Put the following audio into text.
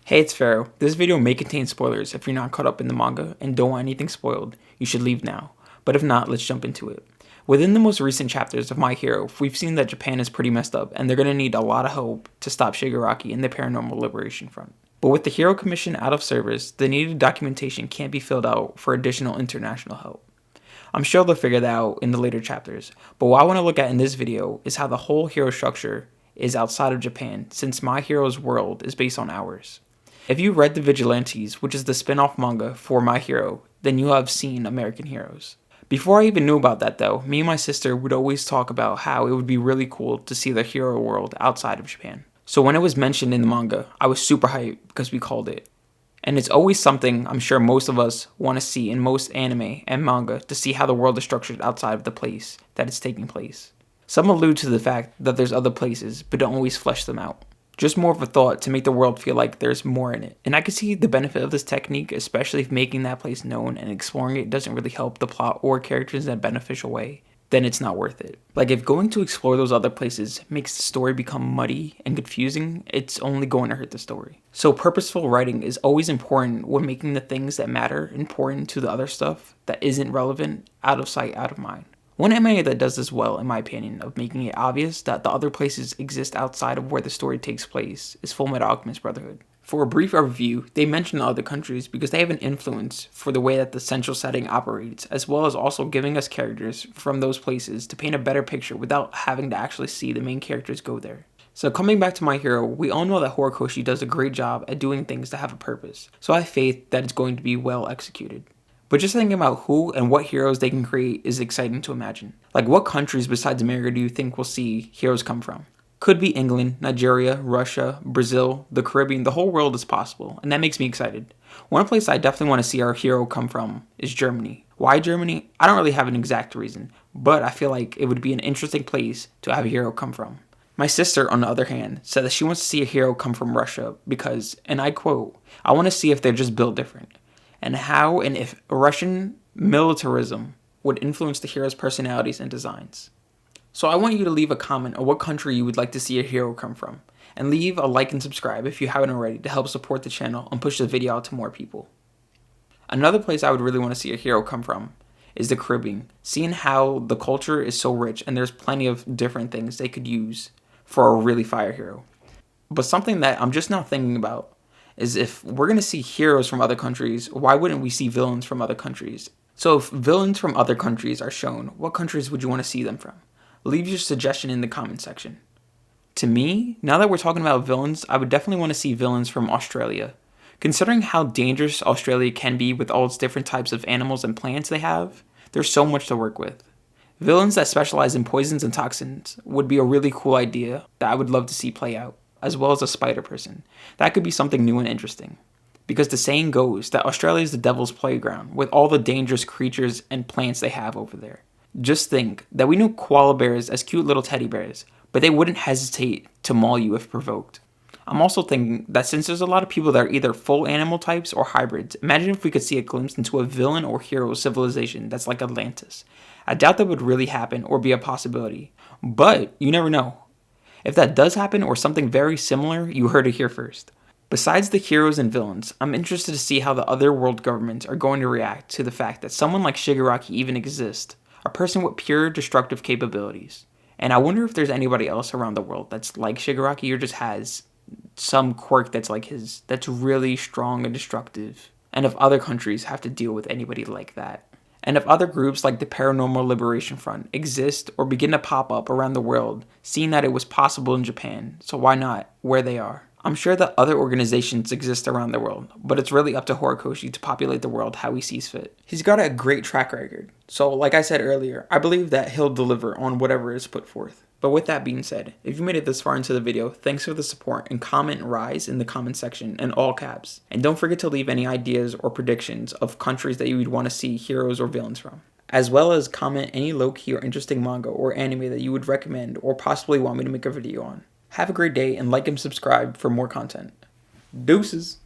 Hey, it's Pharaoh. This video may contain spoilers. If you're not caught up in the manga and don't want anything spoiled, you should leave now. But if not, let's jump into it. Within the most recent chapters of My Hero, we've seen that Japan is pretty messed up and they're going to need a lot of help to stop Shigaraki and the Paranormal Liberation Front. But with the Hero Commission out of service, the needed documentation can't be filled out for additional international help. I'm sure they'll figure that out in the later chapters, but what I want to look at in this video is how the whole hero structure is outside of Japan, since My Hero's world is based on ours. If you read The Vigilantes, which is the spin-off manga for My Hero, then you have seen American Heroes. Before I even knew about that though, me and my sister would always talk about how it would be really cool to see the hero world outside of Japan. So when it was mentioned in the manga, I was super hyped because we called it. And it's always something I'm sure most of us want to see in most anime and manga, to see how the world is structured outside of the place that it's taking place. Some allude to the fact that there's other places, but don't always flesh them out. Just more of a thought to make the world feel like there's more in it. And I can see the benefit of this technique, especially if making that place known and exploring it doesn't really help the plot or characters in a beneficial way, then it's not worth it. Like, if going to explore those other places makes the story become muddy and confusing, it's only going to hurt the story. So purposeful writing is always important when making the things that matter important to the other stuff that isn't relevant out of sight, out of mind. One anime that does this well, in my opinion, of making it obvious that the other places exist outside of where the story takes place, is Fullmetal Alchemist Brotherhood. For a brief overview, they mention the other countries because they have an influence for the way that the central setting operates, as well as also giving us characters from those places to paint a better picture without having to actually see the main characters go there. So coming back to My Hero, we all know that Horikoshi does a great job at doing things that have a purpose, so I have faith that it's going to be well executed. But just thinking about who and what heroes they can create is exciting to imagine. Like, what countries besides America do you think we'll see heroes come from? Could be England, Nigeria, Russia, Brazil, the Caribbean. The whole world is possible, and that makes me excited. One place I definitely want to see our hero come from is Germany. Why Germany? I don't really have an exact reason, but I feel like it would be an interesting place to have a hero come from. My sister, on the other hand, said that she wants to see a hero come from Russia because, and I quote, "I want to see if they're just built different, and how and if Russian militarism would influence the heroes' personalities and designs." So I want you to leave a comment on what country you would like to see a hero come from, and leave a like and subscribe if you haven't already to help support the channel and push the video out to more people. Another place I would really want to see a hero come from is the Caribbean, seeing how the culture is so rich and there's plenty of different things they could use for a really fire hero. But something that I'm just now thinking about is, if we're going to see heroes from other countries, why wouldn't we see villains from other countries? So if villains from other countries are shown, what countries would you want to see them from? Leave your suggestion in the comment section. To me, now that we're talking about villains, I would definitely want to see villains from Australia. Considering how dangerous Australia can be with all its different types of animals and plants they have, there's so much to work with. Villains that specialize in poisons and toxins would be a really cool idea that I would love to see play out, as well as a spider person. That could be something new and interesting. Because the saying goes that Australia is the devil's playground with all the dangerous creatures and plants they have over there. Just think that we know koala bears as cute little teddy bears, but they wouldn't hesitate to maul you if provoked. I'm also thinking that since there's a lot of people that are either full animal types or hybrids, imagine if we could see a glimpse into a villain or hero civilization that's like Atlantis. I doubt that would really happen or be a possibility, but you never know. If that does happen, or something very similar, you heard it here first. Besides the heroes and villains, I'm interested to see how the other world governments are going to react to the fact that someone like Shigaraki even exists, a person with pure destructive capabilities. And I wonder if there's anybody else around the world that's like Shigaraki, or just has some quirk that's like his, that's really strong and destructive. And if other countries have to deal with anybody like that. And if other groups like the Paranormal Liberation Front exist or begin to pop up around the world, seeing that it was possible in Japan, so why not where they are? I'm sure that other organizations exist around the world, but it's really up to Horikoshi to populate the world how he sees fit. He's got a great track record, so like I said earlier, I believe that he'll deliver on whatever is put forth. But with that being said, if you made it this far into the video, thanks for the support, and comment RISE in the comment section in all caps. And don't forget to leave any ideas or predictions of countries that you would want to see heroes or villains from. As well as comment any low-key or interesting manga or anime that you would recommend or possibly want me to make a video on. Have a great day, and like and subscribe for more content. Deuces!